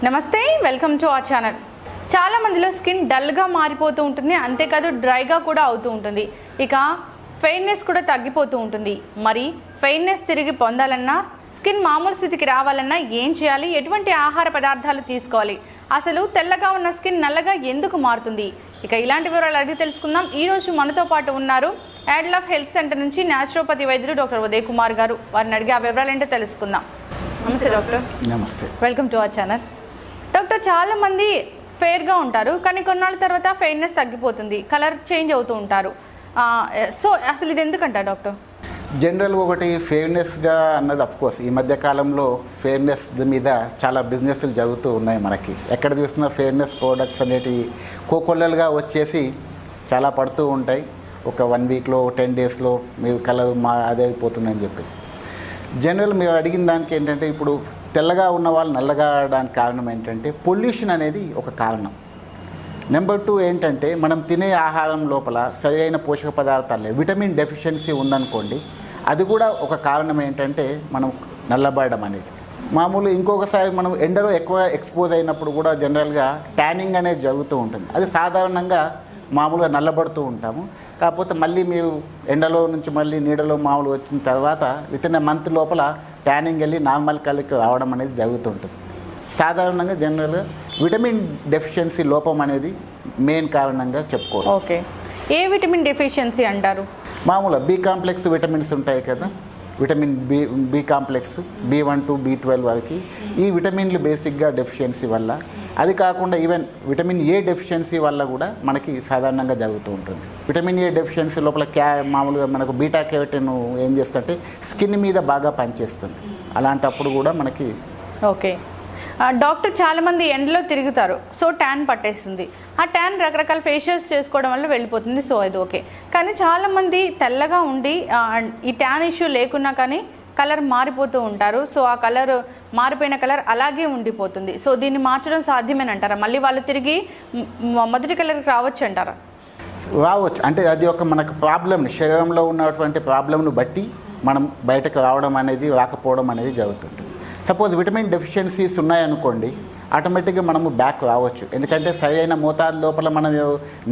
నమస్తే, welcome to our channel. చాలా మందిలో స్కిన్ డల్గా మారిపోతూ ఉంటుంది, అంతేకాదు డ్రైగా కూడా అవుతూ ఉంటుంది. ఇక ఫెయిర్నెస్ కూడా తగ్గిపోతూ ఉంటుంది. మరి ఫెయిర్నెస్ తిరిగి పొందాలన్నా, స్కిన్ మామూలు స్థితికి రావాలన్నా ఏం చేయాలి? ఎటువంటి ఆహార పదార్థాలు తీసుకోవాలి? అసలు తెల్లగా ఉన్న స్కిన్ నల్లగా ఎందుకు మారుతుంది? ఇక ఇలాంటి వివరాలు అడిగి తెలుసుకుందాం. ఈరోజు మనతో పాటు ఉన్నారు యాడల్ ఆఫ్ హెల్త్ సెంటర్ నుంచి న్యాచురోపతి వైద్యులు డాక్టర్ ఉదయ్ కుమార్ గారు. వారిని అడిగి ఆ వివరాలు ఏంటో తెలుసుకుందాం. నమస్తే డాక్టర్. నమస్తే, welcome to our channel. Doctor, చాలామంది ఫెయిర్గా ఉంటారు, కానీ కొన్నాళ్ళ తర్వాత ఫెయిర్నెస్ తగ్గిపోతుంది, కలర్ చేంజ్ అవుతూ ఉంటారు. సో అసలు ఇది ఎందుకంటారు డాక్టర్? జనరల్గా ఒకటి ఫెయిర్నెస్గా అన్నది అఫ్కోర్స్ ఈ మధ్య కాలంలో ఫెయిర్నెస్ మీద చాలా బిజినెస్లు జరుగుతూ ఉన్నాయి. మనకి ఎక్కడ చూసినా ఫెయిర్నెస్ ప్రోడక్ట్స్ అనేటివి కోకొల్లలుగా వచ్చేసి చాలా పడుతూ ఉంటాయి. ఒక 1 వీక్లో 10 డేస్లో మీరు కలర్ అదే అయిపోతుందని చెప్పేసి. జనరల్ మీరు అడిగిన దానికి ఏంటంటే, ఇప్పుడు తెల్లగా ఉన్న వాళ్ళు నల్లగా అవడానికి కారణం ఏంటంటే పొల్యూషన్ అనేది ఒక కారణం. నెంబర్ 2 ఏంటంటే, మనం తినే ఆహారం లోపల సరైన పోషక పదార్థాలు విటమిన్ డెఫిషియన్సీ ఉందనుకోండి, అది కూడా ఒక కారణం ఏంటంటే మనం నల్లబడడం అనేది. మామూలు ఇంకొకసారి మనం ఎండలో ఎక్కువ ఎక్స్పోజ్ అయినప్పుడు కూడా జనరల్గా ట్యానింగ్ అనేది జరుగుతూ ఉంటుంది. అది సాధారణంగా మామూలుగా నల్లబడుతూ ఉంటాము. కాకపోతే మళ్ళీ మీరు ఎండలో నుంచి మళ్ళీ నీడలో మామూలు వచ్చిన తర్వాత వితిన్ మంత్ లోపల ట్యానింగ్ వెళ్ళి నార్మల్ కలర్కి రావడం అనేది జరుగుతుంటుంది. సాధారణంగా జనరల్గా విటమిన్ డెఫిషియన్సీ లోపం అనేది మెయిన్ కారణంగా చెప్పుకోవాలి. ఓకే, ఏ విటమిన్ డెఫిషియన్సీ అంటారు? మామూలుగా బి కాంప్లెక్స్ విటమిన్స్ ఉంటాయి కదా, vitamin B complex B1 to B12 వరకు ఈ విటమిన్లు బేసిక్గా డెఫిషియన్సీ వల్ల, అది కాకుండా ఈవెన్ విటమిన్ ఏ డెఫిషియన్సీ వల్ల కూడా మనకి సాధారణంగా జరుగుతూ ఉంటుంది. విటమిన్ ఏ డెఫిషియన్సీ లోపల మామూలుగా మనకు బీటా కెరోటిన్ ఏం చేస్తుంటే స్కిన్ మీద బాగా పనిచేస్తుంది. అలాంటప్పుడు కూడా మనకి ఓకే. డాక్టర్, చాలామంది ఎండలో తిరుగుతారు, సో ట్యాన్ పట్టేస్తుంది. ఆ ట్యాన్ రకరకాల ఫేషియల్స్ చేసుకోవడం వల్ల వెళ్ళిపోతుంది, సో అది ఓకే. కానీ చాలామంది తెల్లగా ఉండి ఈ ట్యాన్ ఇష్యూ లేకున్నా కానీ కలర్ మారిపోతూ ఉంటారు. సో ఆ కలర్ మారిపోయిన కలర్ అలాగే ఉండిపోతుంది. సో దీన్ని మార్చడం సాధ్యమేనంటారా? మళ్ళీ వాళ్ళు తిరిగి మొదటి కలర్కి రావచ్చు అంటారా? రావచ్చు. అంటే అది ఒక మనకు ప్రాబ్లమ్, శరీరంలో ఉన్నటువంటి ప్రాబ్లంను బట్టి మనం బయటకు రావడం అనేది రాకపోవడం అనేది జరుగుతుంటుంది. సపోజ్ విటమిన్ డెఫిషియన్సీస్ ఉన్నాయనుకోండి, ఆటోమేటిక్గా మనము బ్యాక్ రావచ్చు. ఎందుకంటే సరైన మోతాదు లోపల మనం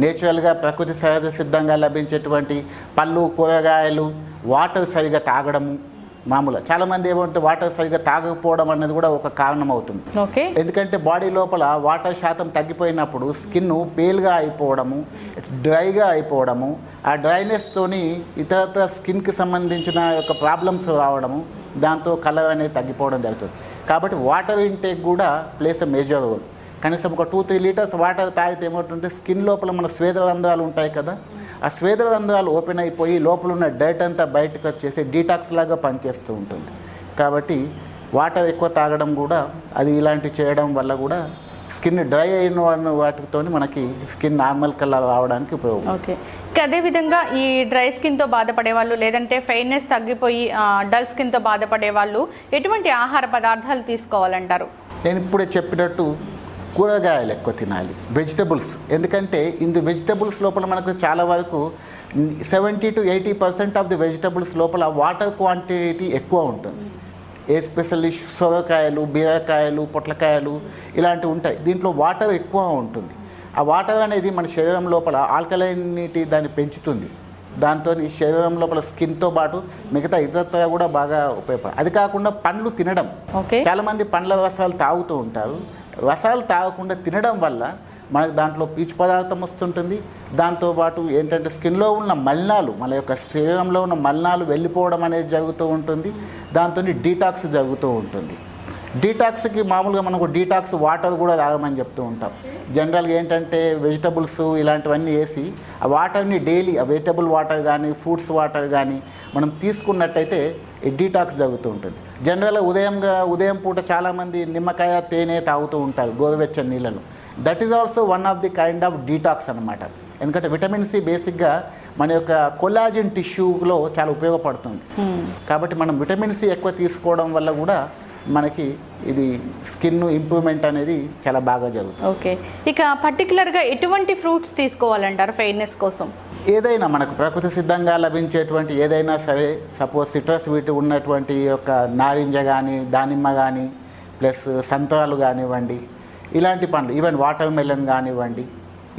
నేచురల్గా ప్రకృతి సహజ సిద్ధంగా లభించేటువంటి పళ్ళు, కూరగాయలు, వాటర్ సరిగా తాగడము. మామూలుగా చాలామంది ఏమంటే వాటర్ సరిగా తాగకపోవడం అనేది కూడా ఒక కారణం అవుతుంది. ఓకే. ఎందుకంటే బాడీ లోపల వాటర్ శాతం తగ్గిపోయినప్పుడు స్కిన్ పేల్గా అయిపోవడము, డ్రైగా అయిపోవడము, ఆ డ్రైనెస్తోని ఇతర స్కిన్కి సంబంధించిన యొక్క ప్రాబ్లమ్స్ రావడము, దాంతో కలర్ అనేది తగ్గిపోవడం జరుగుతుంది. కాబట్టి వాటర్ ఇంటేక్ కూడా ప్లేస్ ఎ మేజర్ రోల్. కనీసం ఒక 2-3 లీటర్స్ వాటర్ తాగితే ఏమవుతుంటే స్కిన్ లోపల మన స్వేదరంధ్రాలు ఉంటాయి కదా, ఆ స్వేదరంధ్రాలు ఓపెన్ అయిపోయి లోపల ఉన్న డర్ట్ అంతా బయటకు వచ్చేసి డీటాక్స్ లాగా పనిచేస్తూ ఉంటుంది. కాబట్టి వాటర్ ఎక్కువ తాగడం కూడా, అది ఇలాంటివి చేయడం వల్ల కూడా స్కిన్ డ్రై అయిన వాటితో మనకి స్కిన్ నార్మల్ కలర్ రావడానికి ఉపయోగం. ఓకే. అదేవిధంగా ఈ డ్రై స్కిన్తో బాధపడే వాళ్ళు, లేదంటే ఫెయిర్నెస్ తగ్గిపోయి డల్ స్కిన్తో బాధపడే వాళ్ళు ఎటువంటి ఆహార పదార్థాలు తీసుకోవాలంటారు? నేను ఇప్పుడే చెప్పినట్టు కూరగాయలు ఎక్కువ తినాలి, వెజిటబుల్స్. ఎందుకంటే వెజిటబుల్స్ లోపల మనకు చాలా వరకు 70 to 80% ఆఫ్ ది వెజిటబుల్స్ లోపల వాటర్ క్వాంటిటీ ఎక్కువ ఉంటుంది. ఎస్పెషల్లీ సొరకాయలు, బీరకాయలు, పొట్లకాయలు ఇలాంటివి ఉంటాయి. దీంట్లో వాటర్ ఎక్కువ ఉంటుంది. ఆ వాటర్ అనేది మన శరీరం లోపల ఆల్కలైనిటీ దాన్ని పెంచుతుంది. దాంతో శరీరం లోపల స్కిన్తో పాటు మిగతా ఇతరత్ర కూడా బాగా ఉపయోగపడుతుంది. అది కాకుండా పండ్లు తినడం. చాలామంది పండ్ల రసాలు తాగుతూ ఉంటారు. రసాలు తాగకుండా తినడం వల్ల మనకు దాంట్లో పీచు పదార్థం వస్తుంటుంది. దాంతోపాటు ఏంటంటే స్కిన్లో ఉన్న మలినాలు, మన యొక్క శరీరంలో ఉన్న మలినాలు వెళ్ళిపోవడం అనేది జరుగుతూ ఉంటుంది. దాంతో డీటాక్స్ జరుగుతూ ఉంటుంది. డీటాక్స్కి మామూలుగా మనకు డీటాక్స్ వాటర్ కూడా తాగమని చెప్తూ ఉంటాం. జనరల్గా ఏంటంటే వెజిటబుల్స్ ఇలాంటివన్నీ వేసి ఆ వాటర్ని డైలీ, ఆ వెజిటబుల్ వాటర్ కానీ ఫ్రూట్స్ వాటర్ కానీ మనం తీసుకున్నట్టయితే ఈ డీటాక్స్ జరుగుతూ ఉంటుంది. జనరల్గా ఉదయం పూట చాలామంది నిమ్మకాయ, తేనె తాగుతూ ఉంటారు గోరువెచ్చని నీళ్ళలో. That is also one of the kind of detox అనమాట. ఎందుకంటే విటమిన్ సి బేసిక్గా మన యొక్క కొల్లాజన్ టిష్యూలో చాలా ఉపయోగపడుతుంది. కాబట్టి మనం విటమిన్ సి ఎక్కువ తీసుకోవడం వల్ల కూడా మనకి ఇది స్కిన్ ఇంప్రూవ్మెంట్ అనేది చాలా బాగా జరుగుతుంది. ఓకే. ఇక పర్టికులర్గా ఎటువంటి ఫ్రూట్స్ తీసుకోవాలంటారు ఫెయిర్నెస్ కోసం? ఏదైనా మనకు ప్రకృతి సిద్ధంగా లభించేటువంటి ఏదైనా సరే, సపోజ్ సిట్రస్ వీటి ఉన్నటువంటి యొక్క నారింజ కానీ, దానిమ్మ కానీ, ప్లస్ సంత్రాలు కానివ్వండి, ఇలాంటి పండ్లు ఈవెన్ వాటర్ మెలన్ కానివ్వండి,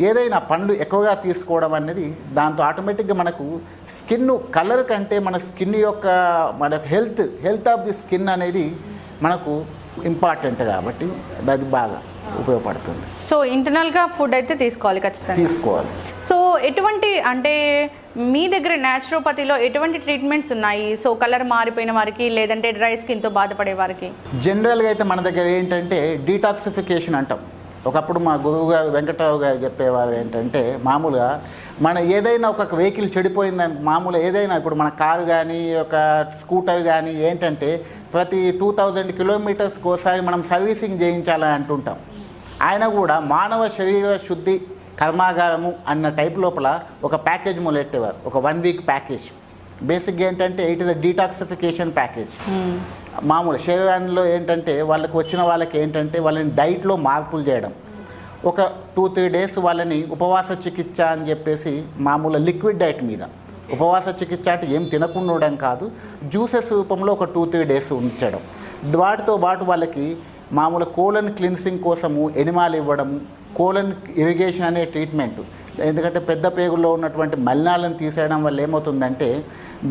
ఏదైనా పండ్లు ఎక్కువగా తీసుకోవడం అనేది దాంతో ఆటోమేటిక్గా మనకు స్కిన్ కలర్ కంటే మన స్కిన్ యొక్క మన హెల్త్ ఆఫ్ ది స్కిన్ అనేది మనకు ఇంపార్టెంట్ కాబట్టి అది బాగా ఉపయోగపడుతుంది. సో ఇంటర్నల్గా ఫుడ్ అయితే తీసుకోవాలి, ఖచ్చితంగా తీసుకోవాలి. సో ఎటువంటి అంటే మీ దగ్గర న్యాచురోపతిలో ఎటువంటి ట్రీట్మెంట్స్ ఉన్నాయి? సో కలర్ మారిపోయిన వారికి, లేదంటే డ్రై స్కిన్తో బాధపడే వారికి? జనరల్గా అయితే మన దగ్గర ఏంటంటే డీటాక్సిఫికేషన్ అంటాం. ఒకప్పుడు మా గురువు గారు వెంకటరావు గారు చెప్పేవారు ఏంటంటే, మామూలుగా మన ఏదైనా ఒక వెహికల్ చెడిపోయిందని మామూలుగా ఏదైనా ఇప్పుడు మన కారు కానీ ఒక స్కూటర్ కానీ ఏంటంటే ప్రతి 2000 కిలోమీటర్స్కి ఒకసారి మనం సర్వీసింగ్ చేయించాలని అంటుంటాం. ఆయన కూడా మానవ శరీర శుద్ధి కర్మాగారము అన్న టైప్ లోపల ఒక ప్యాకేజ్ మొదలెట్టేవారు, ఒక 1 వీక్ ప్యాకేజ్. బేసిక్గా ఏంటంటే it is a detoxification package. మామూలు శరీరంలో ఏంటంటే వాళ్ళకి వచ్చిన వాళ్ళకి ఏంటంటే వాళ్ళని డైట్లో మార్పులు చేయడం, ఒక 2-3 డేస్ వాళ్ళని ఉపవాస చికిత్స అని చెప్పేసి మామూలు లిక్విడ్ డైట్ మీద, ఉపవాస చికిత్స అంటే ఏం తినకుండా ఉండడం కాదు, జ్యూసెస్ రూపంలో ఒక 2-3 డేస్ ఉంచడం. వాటితో పాటు వాళ్ళకి మామూలు కోలన్ క్లిన్సింగ్ కోసము ఎనిమాలు ఇవ్వడము, కోలన్ ఇరిగేషన్ అనే ట్రీట్మెంట్. ఎందుకంటే పెద్ద పేగుల్లో ఉన్నటువంటి మలినాలను తీసేయడం వల్ల ఏమవుతుందంటే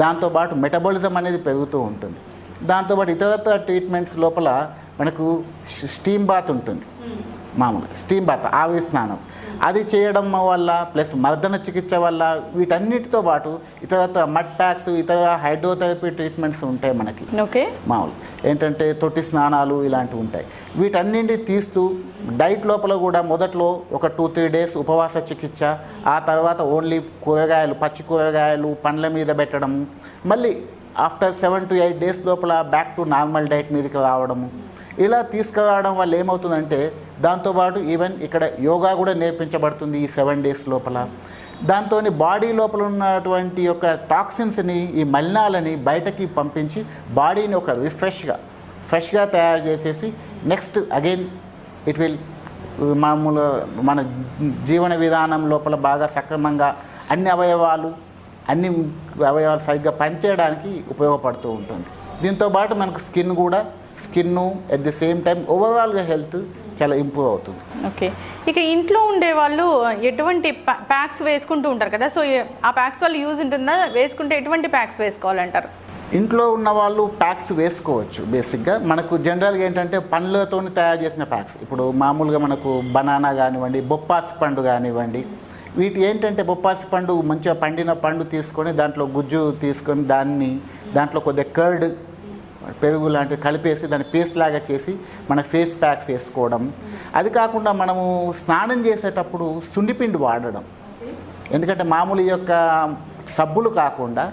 దాంతోపాటు మెటబాలిజం అనేది పెరుగుతూ ఉంటుంది. దాంతోపాటు ఇతరత్ర ట్రీట్మెంట్స్ లోపల మనకు స్టీమ్ బాత్ ఉంటుంది, మామూలు స్టీమ్ బాత్ ఆవిరి స్నానం, అది చేయడం వల్ల ప్లస్ మర్దన చికిత్స వల్ల వీటన్నిటితో పాటు ఇతరత్ర మడ్ ప్యాక్స్, ఇతర హైడ్రోథెరపీ ట్రీట్మెంట్స్ ఉంటాయి మనకి. ఓకే, మామూలు ఏంటంటే తొట్టి స్నానాలు ఇలాంటివి ఉంటాయి. వీటన్నింటినీ తీస్తూ డైట్ లోపల కూడా మొదట్లో ఒక 2-3 డేస్ ఉపవాస చికిత్స, ఆ తర్వాత ఓన్లీ కూరగాయలు, పచ్చి కూరగాయలు పండ్ల మీద పెట్టడము, మళ్ళీ ఆఫ్టర్ 7 to 8 డేస్ లోపల బ్యాక్ టు నార్మల్ డైట్ మీదకి రావడము. ఇలా తీసుకురావడం వల్ల ఏమవుతుందంటే దాంతోపాటు ఈవెన్ ఇక్కడ యోగా కూడా నేర్పించబడుతుంది ఈ 7 డేస్ లోపల. దాంతో బాడీ లోపల ఉన్నటువంటి యొక్క టాక్సిన్స్ని, ఈ మలినాలని బయటకి పంపించి బాడీని ఒక ఫ్రెష్గా తయారు చేసేసి నెక్స్ట్ అగైన్ ఇట్ విల్ మామూలు మన జీవన విధానం లోపల బాగా సక్రమంగా అన్ని అవయవాలు సరిగ్గా పనిచేయడానికి ఉపయోగపడుతూ ఉంటుంది. దీంతోపాటు మనకు skin at the same time ఓవరాల్గా హెల్త్ చాలా ఇంప్రూవ్ అవుతుంది. ఓకే, ఇక ఇంట్లో ఉండే వాళ్ళు ఎటువంటి ప్యాక్స్ వేసుకుంటూ ఉంటారు కదా, సో ఆ ప్యాక్స్ వల్ల యూజ్ ఉంటుందా? వేసుకుంటే ఎటువంటి ప్యాక్స్ వేసుకోవాలంటారు? ఇంట్లో ఉన్న వాళ్ళు ప్యాక్స్ వేసుకోవచ్చు. బేసిక్గా మనకు జనరల్గా ఏంటంటే పండ్లతో తయారు చేసిన ప్యాక్స్, ఇప్పుడు మామూలుగా మనకు బనానా కానివ్వండి, బొప్పాసి పండు కానివ్వండి, వీటి ఏంటంటే బొప్పాసి పండు మంచిగా పండిన పండు తీసుకొని దాంట్లో గుజ్జు తీసుకొని దాంట్లో కొద్దిగా కర్డ్, పెరుగు లాంటివి కలిపేసి దాన్ని పేస్ట్ లాగా చేసి మన ఫేస్ ప్యాక్స్ వేసుకోవడం. అది కాకుండా మనము స్నానం చేసేటప్పుడు సున్నిపిండి వాడడం. ఎందుకంటే మామూలు యొక్క సబ్బులు కాకుండా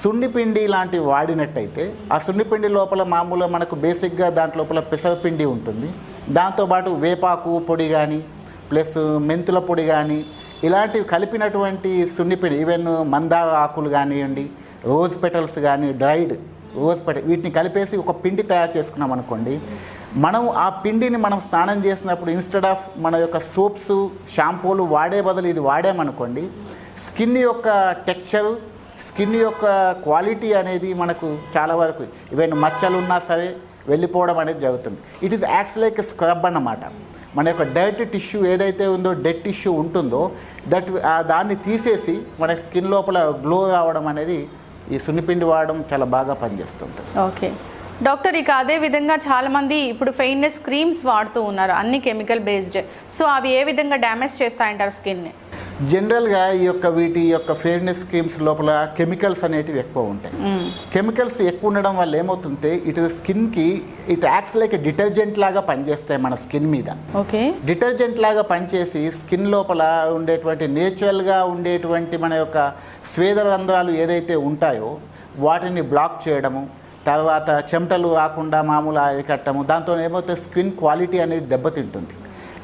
సున్నిపిండి లాంటివి వాడినట్టయితే ఆ సున్నిపిండి లోపల మామూలుగా మనకు బేసిక్గా దాంట్లోపల పెసరపిండి ఉంటుంది, దాంతోపాటు వేపాకు పొడి కానీ ప్లస్ మెంతుల పొడి కానీ ఇలాంటివి కలిపినటువంటి సున్నిపిండి, ఈవెన్ మందార ఆకులు కానివ్వండి, రోజ్ పెటల్స్ కానీ, డ్రైడ్ రోజ్ పెటల్, వీటిని కలిపేసి ఒక పిండి తయారు చేసుకున్నాం అనుకోండి. మనం ఆ పిండిని మనం స్నానం చేసినప్పుడు ఇన్స్టెడ్ ఆఫ్ మన యొక్క సోప్స్, షాంపూలు వాడే బదులు ఇది వాడామనుకోండి, స్కిన్ యొక్క టెక్స్చరు, స్కిన్ యొక్క క్వాలిటీ అనేది మనకు చాలా వరకు ఈవెన్ మచ్చలు ఉన్నా సరే వెళ్ళిపోవడం అనేది జరుగుతుంది. It is acts like scrub అన్నమాట. మన యొక్క డర్ట్ టిష్యూ ఏదైతే ఉందో, డెడ్ టిష్యూ ఉంటుందో దాన్ని తీసేసి మన స్కిన్ లోపల గ్లో రావడం అనేది ఈ సున్నిపిండి వాడడం చాలా బాగా పనిచేస్తుంటుంది. ఓకే డాక్టర్, ఇక అదే విధంగా చాలామంది ఇప్పుడు ఫెయిర్నెస్ క్రీమ్స్ వాడుతూ ఉన్నారు, అన్ని కెమికల్ బేస్డ్. సో అవి ఏ విధంగా డ్యామేజ్ చేస్తాయంటారు స్కిన్ని? జనరల్గా వీటి యొక్క ఫెయిర్నెస్ క్రీమ్స్ లోపల కెమికల్స్ అనేటివి ఎక్కువ ఉంటాయి. కెమికల్స్ ఎక్కువ ఉండడం వల్ల ఏమవుతుంటే స్కిన్కి ఇట్ యాక్ట్స్ లైక్ డిటర్జెంట్ లాగా పనిచేస్తాయి మన స్కిన్ మీద. ఓకే, డిటర్జెంట్ లాగా పనిచేసి స్కిన్ లోపల ఉండేటువంటి నేచురల్గా ఉండేటువంటి మన యొక్క స్వేద రంధ్రాలు ఏదైతే ఉంటాయో వాటిని బ్లాక్ చేయడము, తర్వాత చెమటలు రాకుండా మామూలు అరికట్టము, దాంతో ఏమవుతుంది స్కిన్ క్వాలిటీ అనేది దెబ్బతింటుంది.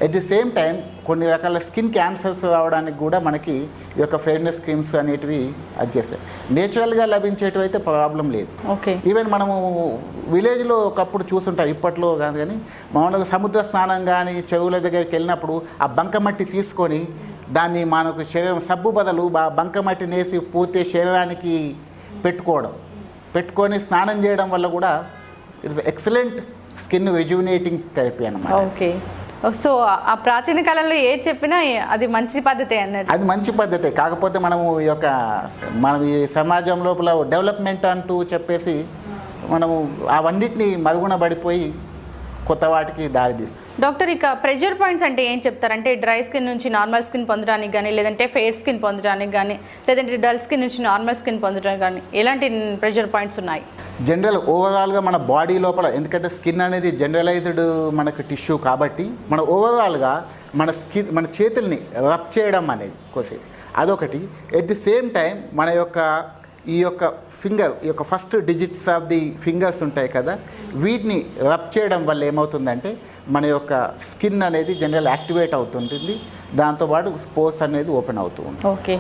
ఎట్ ది సేమ్ టైం కొన్ని రకాల స్కిన్ క్యాన్సర్స్ రావడానికి కూడా మనకి ఈ యొక్క ఫెయిర్నెస్ క్రీమ్స్ అనేటివి అది చేస్తాయి. నేచురల్గా లభించేటివి అయితే ప్రాబ్లం లేదు. ఓకే, ఈవెన్ మనము విలేజ్లో ఒకప్పుడు చూస్తుంటాం, ఇప్పట్లో కాదు కానీ మామూలుగా సముద్ర స్నానం కానీ చెరువుల దగ్గరికి వెళ్ళినప్పుడు ఆ బంకమట్టి తీసుకొని దాన్ని మనకు శరీరం సబ్బు బదులు బంకమట్టిని వేసి పూర్తి శరీరానికి పెట్టుకొని స్నానం చేయడం వల్ల కూడా it's excellent skin rejuvenating therapy అన్నమాట. ఓకే, సో ఆ ప్రాచీన కాలంలో ఏది చెప్పినా అది మంచి పద్ధతే అన్నట్టు. అది మంచి పద్ధతే. కాకపోతే మనము మనం ఈ సమాజం లోపల డెవలప్మెంట్ అంటూ చెప్పేసి మనము అవన్నిటిని మరుగున పడిపోయి కొత్త వాటికి దారి తీస్తాం. డాక్టర్, ఇక ప్రెషర్ పాయింట్స్ అంటే ఏం చెప్తారంటే డ్రై స్కిన్ నుంచి నార్మల్ స్కిన్ పొందడానికి కానీ, లేదంటే ఫెయిర్ స్కిన్ పొందడానికి కానీ, లేదంటే డల్ స్కిన్ నుంచి నార్మల్ స్కిన్ పొందడానికి కానీ ఎలాంటి ప్రెషర్ పాయింట్స్ ఉన్నాయి? జనరల్ ఓవరాల్గా మన బాడీ లోపల, ఎందుకంటే స్కిన్ అనేది జనరలైజ్డ్ మనకు టిష్యూ కాబట్టి మన ఓవరాల్గా మన చేతుల్ని రబ్ చేయడం అనేది కోసి అదొకటి. ఎట్ ది సేమ్ టైం మన ఈ యొక్క ఫింగర్, ఈ యొక్క first digits of the fingers ఉంటాయి కదా, వీటిని రబ్ చేయడం వల్ల ఏమవుతుందంటే మన యొక్క స్కిన్ అనేది జనరల్ యాక్టివేట్ అవుతుంటుంది, దాంతోపాటు స్పోర్స్ అనేది ఓపెన్ అవుతూ ఉంటుంది. Okay,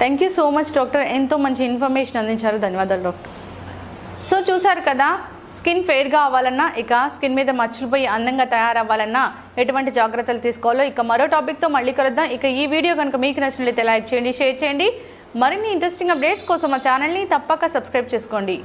thank you so much doctor, ఎంతో మంచి ఇన్ఫర్మేషన్ అందించారు, ధన్యవాదాలు డాక్టర్. సో చూసారు కదా, స్కిన్ ఫెయిర్గా అవ్వాలన్నా, ఇక స్కిన్ మీద మచ్చలు పోయి అందంగా తయారవ్వాలన్నా ఎటువంటి జాగ్రత్తలు తీసుకోవాలో ఇక మరో టాపిక్తో మళ్ళీ కలుద్దాం. ఇక ఈ వీడియో కనుక మీకు నచ్చినట్లయితే లైక్ చేయండి, షేర్ చేయండి. మరిన్ని ఇంట్రెస్టింగ్ అప్డేట్స్ కోసం మా ఛానల్ని తప్పక సబ్స్క్రైబ్ చేసుకోండి.